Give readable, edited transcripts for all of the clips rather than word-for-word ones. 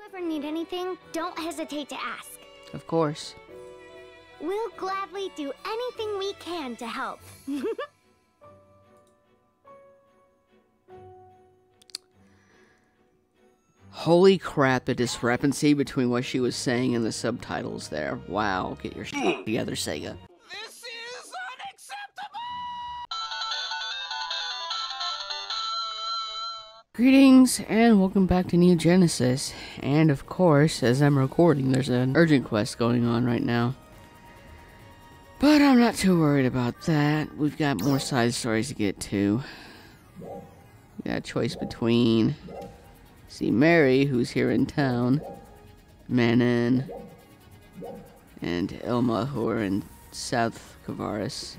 ever need anything, don't hesitate to ask. Of course. We'll gladly do anything we can to help. Holy crap, the discrepancy between what she was saying and the subtitles there. Wow, get your shit together, Sega. This is unacceptable! Greetings, and welcome back to New Genesis. And of course, as I'm recording, there's an urgent quest going on right now. But I'm not too worried about that. We've got more side stories to get to. We got a choice between... see Meri, who's here in town, Manon, and Ilma, who are in South Kavaris,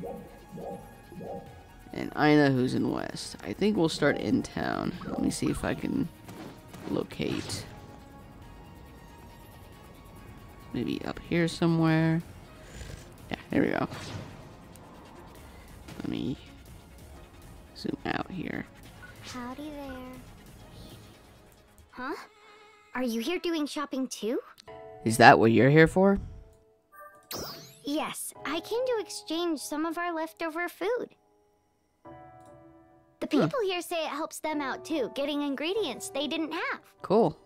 and Ina, who's in West. I think we'll start in town. Let me see if I can locate. Maybe up here somewhere. Yeah, there we go. Let me zoom out here. Howdy there. Huh? Are you here doing shopping too? Is that what you're here for? Yes, I came to exchange some of our leftover food. The people here say it helps them out too, getting ingredients they didn't have. Cool.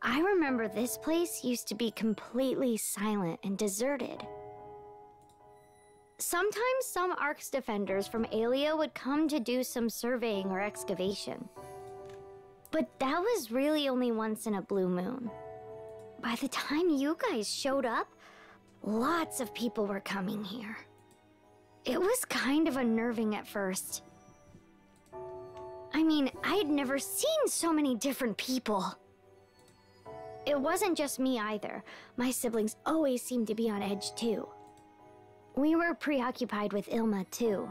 I remember this place used to be completely silent and deserted. Sometimes some Arks defenders from Aelia would come to do some surveying or excavation. But that was really only once in a blue moon. By the time you guys showed up, lots of people were coming here. It was kind of unnerving at first. I mean, I had never seen so many different people. It wasn't just me either. My siblings always seemed to be on edge too. We were preoccupied with Ilma too.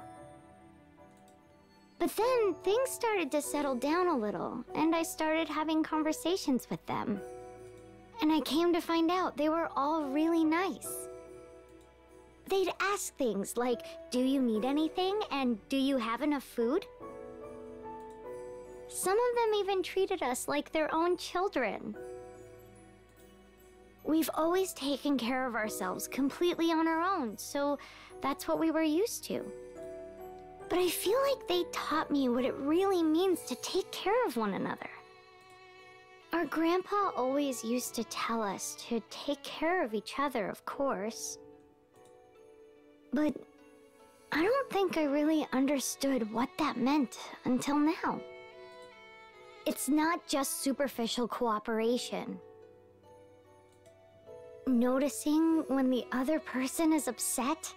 But then things started to settle down a little, and I started having conversations with them. And I came to find out they were all really nice. They'd ask things like, do you need anything, and do you have enough food? Some of them even treated us like their own children. We've always taken care of ourselves completely on our own, so that's what we were used to. But I feel like they taught me what it really means to take care of one another. Our grandpa always used to tell us to take care of each other, of course. But I don't think I really understood what that meant until now. It's not just superficial cooperation. Noticing when the other person is upset,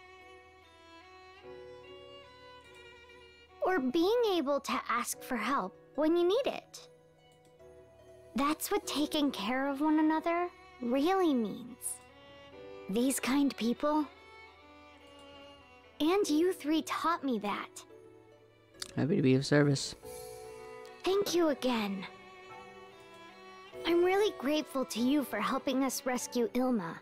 or being able to ask for help when you need it. That's what taking care of one another really means. These kind people. And you three taught me that. Happy to be of service. Thank you again. I'm really grateful to you for helping us rescue Ilma.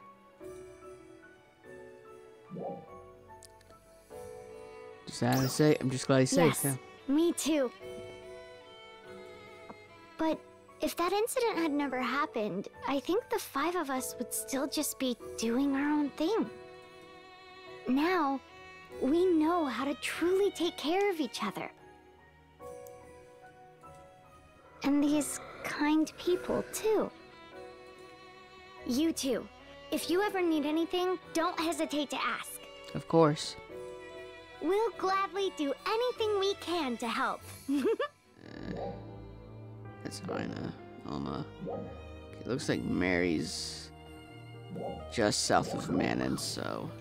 I'm just glad he's safe. Yes, Yeah. me too. But if that incident had never happened, I think the 5 of us would still just be doing our own thing. Now, we know how to truly take care of each other. And these kind people, too. You too. If you ever need anything, don't hesitate to ask. Of course. We'll gladly do anything we can to help. That's Ina, Ilma. It looks like Meri's just south of Manon, so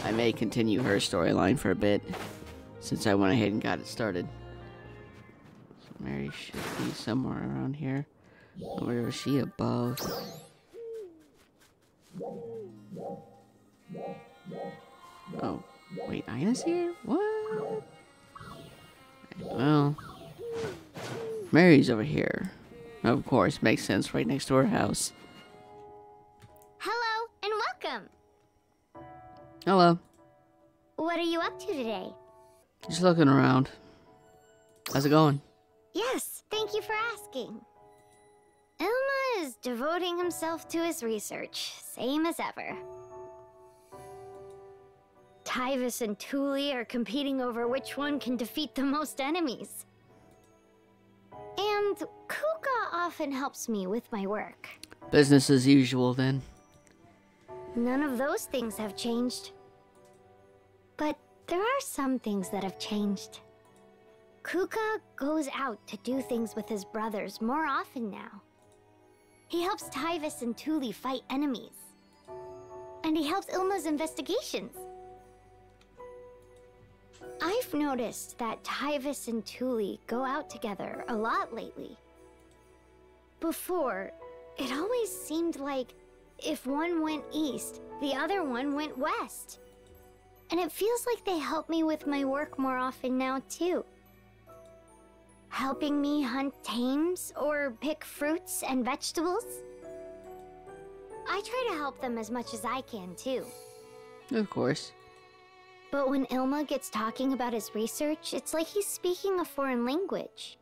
I may continue her storyline for a bit, since I went ahead and got it started. So Meri should be somewhere around here. Or is she above? Oh, wait, Ina's here? What? Well, Meri's over here. Of course, makes sense, right next to her house. Hello, and welcome. Hello. What are you up to today? Just looking around. How's it going? Yes, thank you for asking. Ilma devoting himself to his research, same as ever. Tyvis and Thule are competing over which one can defeat the most enemies. And Kuka often helps me with my work. Business as usual, then. None of those things have changed. But there are some things that have changed. Kuka goes out to do things with his brothers more often now. He helps Tyvis and Thule fight enemies. And he helps Ilma's investigations. I've noticed that Tyvis and Thule go out together a lot lately. Before, it always seemed like if one went east, the other one went west. And it feels like they help me with my work more often now, too. Helping me hunt tames or pick fruits and vegetables. I try to help them as much as I can, too. Of course. But when Ilma gets talking about his research, it's like he's speaking a foreign language.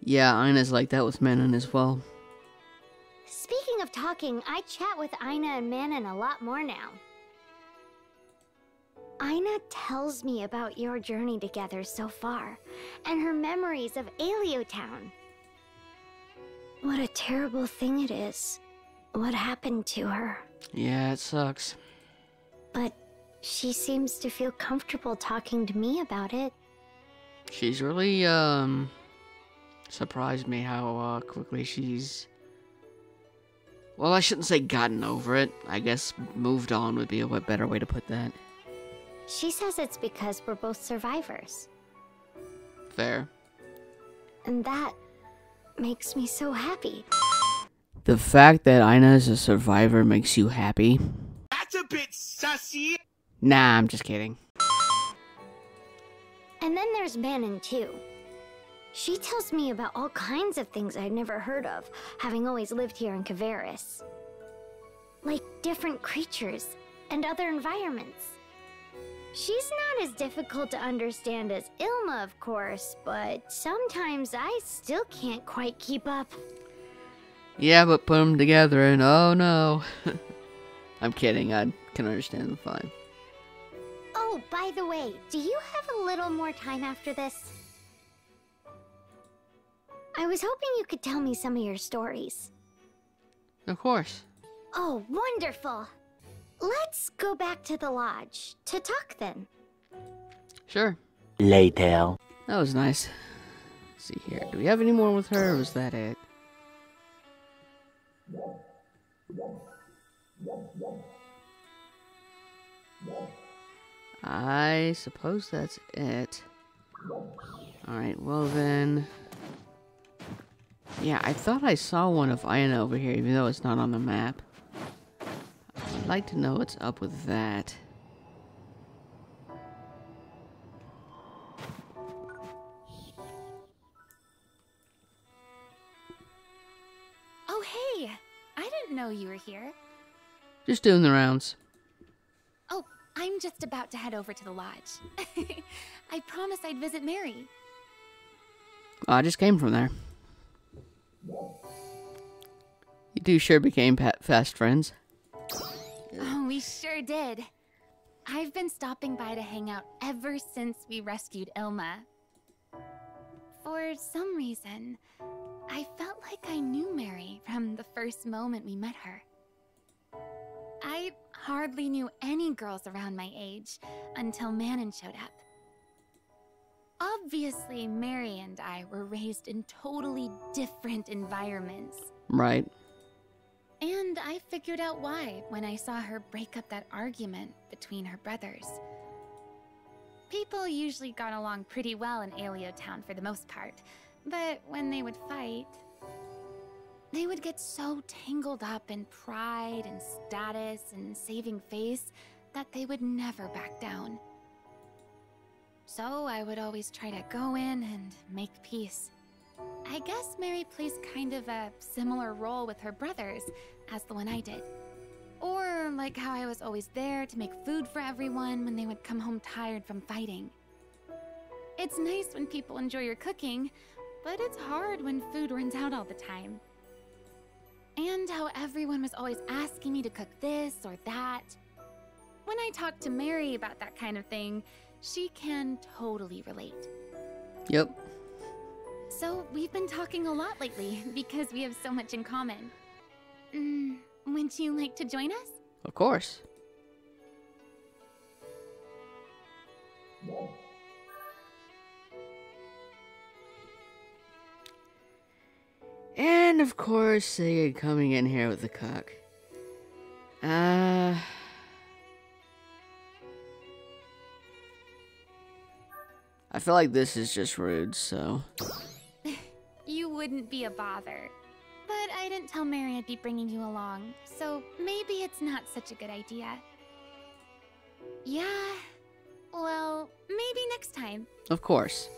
Yeah, Ina's like that with Manon as well. Speaking of talking, I chat with Ina and Manon a lot more now. Ina tells me about your journey together so far, and her memories of Aleo Town. What a terrible thing it is. What happened to her. Yeah, it sucks. But she seems to feel comfortable talking to me about it. She's really, surprised me how, quickly she's... Well, I shouldn't say gotten over it. I guess moved on would be a better way to put that. She says it's because we're both survivors. Fair. And that makes me so happy. The fact that Ina is a survivor makes you happy? That's a bit sussy. Nah, I'm just kidding. And then there's Manon, too. She tells me about all kinds of things I'd never heard of, having always lived here in Kavaris. Like different creatures and other environments. She's not as difficult to understand as Ilma, of course, but sometimes I still can't quite keep up. Yeah, but put them together and oh no. I'm kidding, I can understand them fine. Oh, by the way, do you have a little more time after this? I was hoping you could tell me some of your stories. Of course. Oh, wonderful! Let's go back to the lodge to talk then. Sure. Later. That was nice. Let's see here. Do we have any more with her, or was that it? I suppose that's it. Alright, well then... Yeah, I thought I saw one of Ina over here, even though it's not on the map. I'd like to know what's up with that. Oh, hey! I didn't know you were here. Just doing the rounds. Oh, I'm just about to head over to the lodge. I promised I'd visit Meri. I just came from there. You two sure became fast friends. Oh, we sure did. I've been stopping by to hang out ever since we rescued Ilma. For some reason, I felt like I knew Meri from the first moment we met her. I hardly knew any girls around my age until Manon showed up. Obviously, Meri and I were raised in totally different environments. Right. And I figured out why when I saw her break up that argument between her brothers. People usually got along pretty well in Aleo Town for the most part, but when they would fight, they would get so tangled up in pride and status and saving face that they would never back down. So I would always try to go in and make peace. I guess Meri plays kind of a similar role with her brothers as the one I did. Or like how I was always there to make food for everyone when they would come home tired from fighting. It's nice when people enjoy your cooking, but it's hard when food runs out all the time. And how everyone was always asking me to cook this or that. When I talk to Meri about that kind of thing, she can totally relate. Yep. So we've been talking a lot lately because we have so much in common. Would you like to join us? Of course. And of course, they coming in here with the cook. I feel like this is just rude, so... You wouldn't be a bother. But I didn't tell Meri I'd be bringing you along, so maybe it's not such a good idea. Yeah, well, maybe next time. Of course.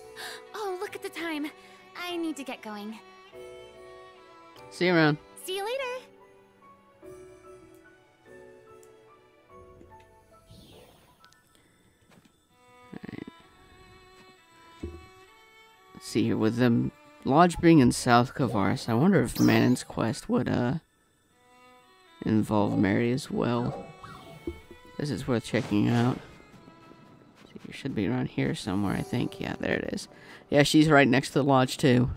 Oh, look at the time. I need to get going. See you around. See you later. Let's see here, with the lodge being in South Kavaris, I wonder if Manon's quest would involve Meri as well. This is worth checking out. See, you should be around here somewhere, I think. Yeah, there it is. Yeah, she's right next to the lodge too.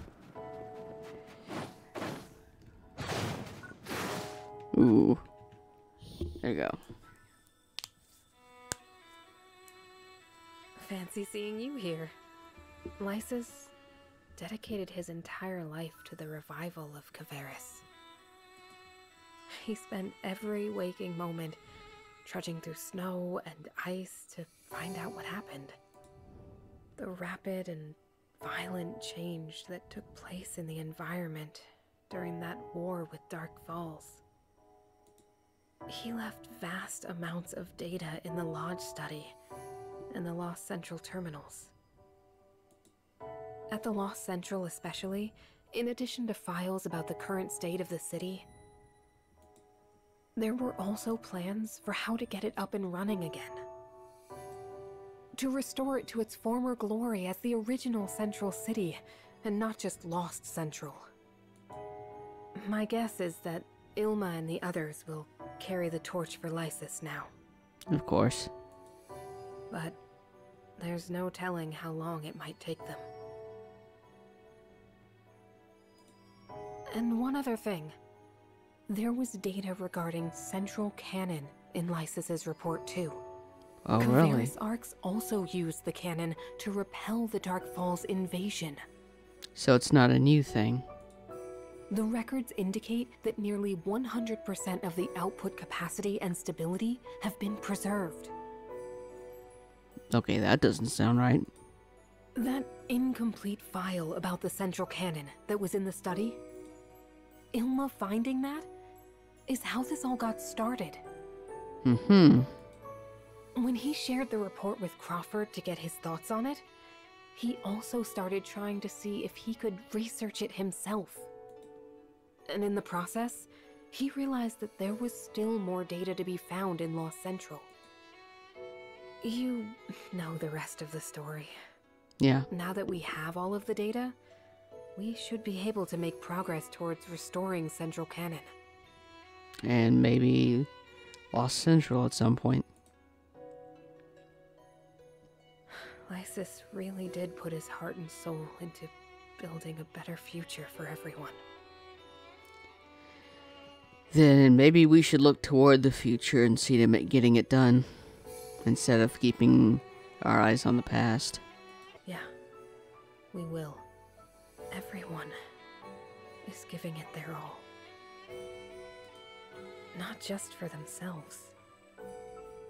Ooh. There you go. Fancy seeing you here. Lysis dedicated his entire life to the revival of Kavaris. He spent every waking moment trudging through snow and ice to find out what happened. The rapid and violent change that took place in the environment during that war with Dark Falls. He left vast amounts of data in the Lodge study and the Lost Central terminals. At the Lost Central especially, in addition to files about the current state of the city, there were also plans for how to get it up and running again. To restore it to its former glory as the original Central City, and not just Lost Central. My guess is that Ilma and the others will carry the torch for Lysis now. Of course. But there's no telling how long it might take them. And one other thing. There was data regarding Central Cannon in Lysis's report too. Oh, really? Kavaris Arcs also used the cannon to repel the Dark Falls invasion. So it's not a new thing. The records indicate that nearly 100% of the output capacity and stability have been preserved. Okay, that doesn't sound right. That incomplete file about the Central Cannon that was in the study, Ilma finding that is how this all got started. Mm-hmm. When he shared the report with Crawford to get his thoughts on it, he also started trying to see if he could research it himself. And in the process, he realized that there was still more data to be found in Lost Central. You know the rest of the story. Yeah. Now that we have all of the data, we should be able to make progress towards restoring Central Cannon. And maybe Lost Central at some point. Lysis really did put his heart and soul into building a better future for everyone. Then maybe we should look toward the future and see to getting it done, instead of keeping our eyes on the past. Yeah, we will. Everyone is giving it their all. Not just for themselves,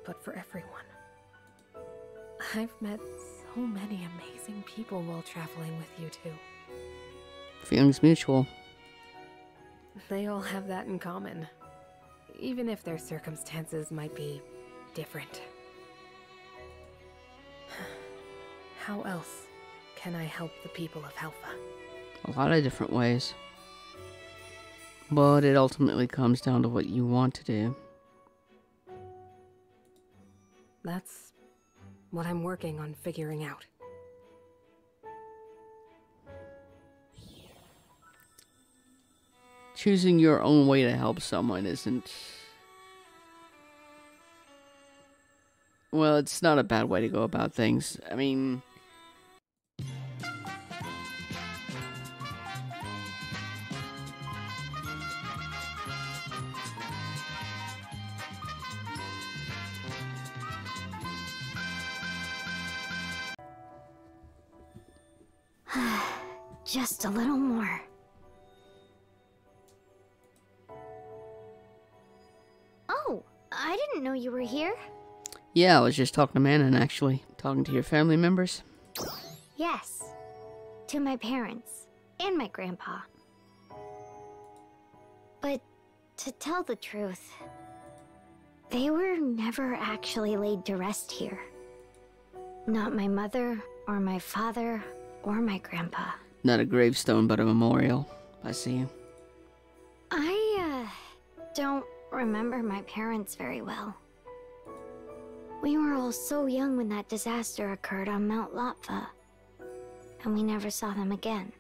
but for everyone. I've met so many amazing people while traveling with you two. Feelings mutual. They all have that in common, even if their circumstances might be different. How else can I help the people of Helfa? A lot of different ways. But it ultimately comes down to what you want to do. That's what I'm working on figuring out. choosing your own way to help someone isn't... Well, it's not a bad way to go about things. I mean... Just a little more. Oh, I didn't know you were here. Yeah, I was just talking to Manon, actually. Talking to your family members? Yes. To my parents. And my grandpa. But, to tell the truth, they were never actually laid to rest here. Not my mother, or my father, or my grandpa. Not a gravestone, but a memorial. I see. I, don't remember my parents very well. We were all so young when that disaster occurred on Mount Latva, and we never saw them again.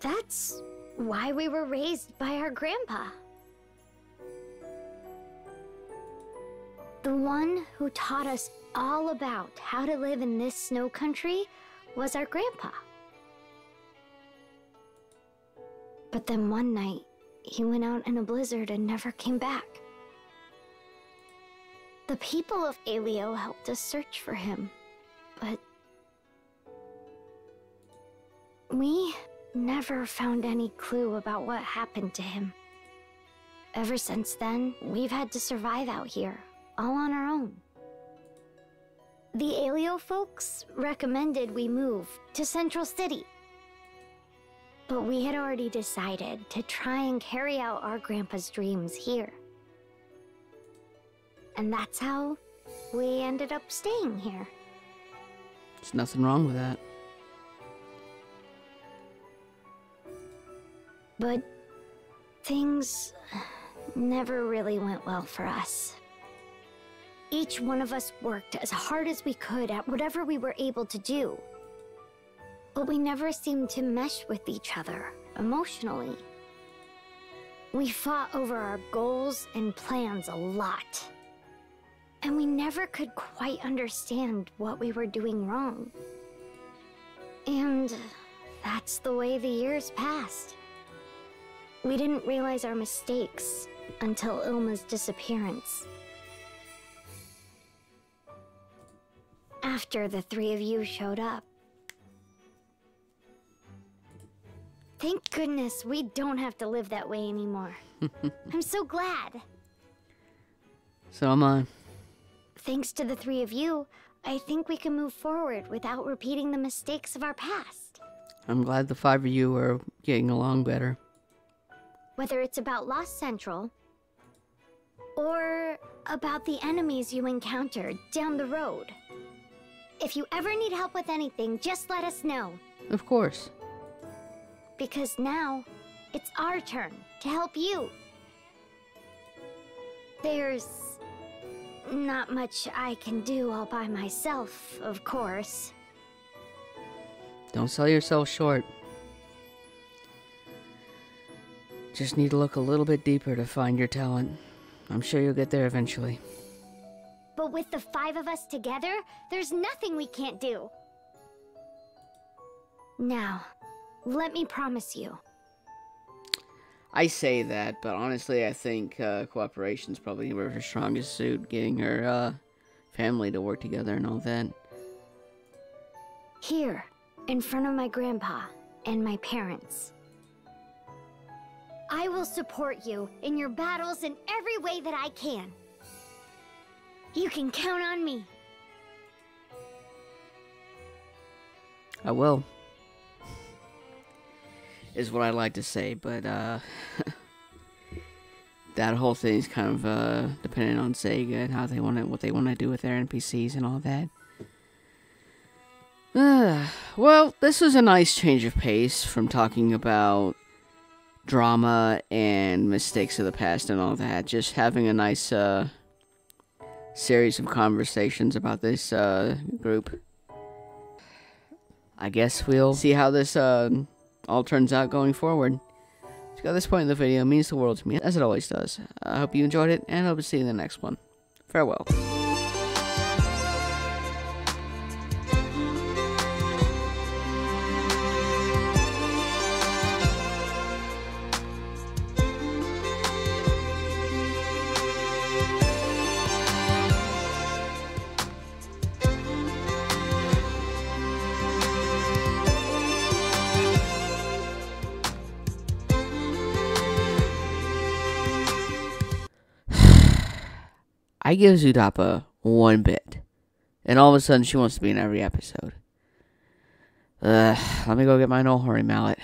That's why we were raised by our grandpa. The one who taught us all about how to live in this snow country was our grandpa. But then one night, he went out in a blizzard and never came back. The people of Aleo helped us search for him, but we never found any clue about what happened to him. Ever since then, we've had to survive out here, all on our own. The Aleo folks recommended we move to Central City. But we had already decided to try and carry out our grandpa's dreams here. And that's how we ended up staying here. There's nothing wrong with that. But things never really went well for us. Each one of us worked as hard as we could at whatever we were able to do. But we never seemed to mesh with each other emotionally. We fought over our goals and plans a lot. And we never could quite understand what we were doing wrong. And that's the way the years passed. We didn't realize our mistakes until Ilma's disappearance. After the three of you showed up. Thank goodness we don't have to live that way anymore. I'm so glad. So am I. Thanks to the three of you, I think we can move forward without repeating the mistakes of our past. I'm glad the five of you are getting along better. Whether it's about Lost Central, or about the enemies you encountered down the road. If you ever need help with anything, just let us know. Of course. Because now, it's our turn to help you. There's not much I can do all by myself, of course. Don't sell yourself short. Just need to look a little bit deeper to find your talent. I'm sure you'll get there eventually. But with the five of us together, there's nothing we can't do. Now, let me promise you. I say that, but honestly, I think cooperation's probably her strongest suit, getting her family to work together and all that. Here, in front of my grandpa and my parents. I will support you in your battles in every way that I can. You can count on me. I will. Is what I like to say, but that whole thing is kind of dependent on Sega and how they want it, what they want to do with their NPCs and all that. Well, this was a nice change of pace from talking about drama and mistakes of the past and all that. Just having a nice series of conversations about this group. I guess we'll see how this all turns out going forward. So at this point in the video, it means the world to me, as it always does. I hope you enjoyed it, and I hope to see you in the next one. Farewell. I give Zootopia 1 bit, and all of a sudden she wants to be in every episode. Let me go get my old horny mallet.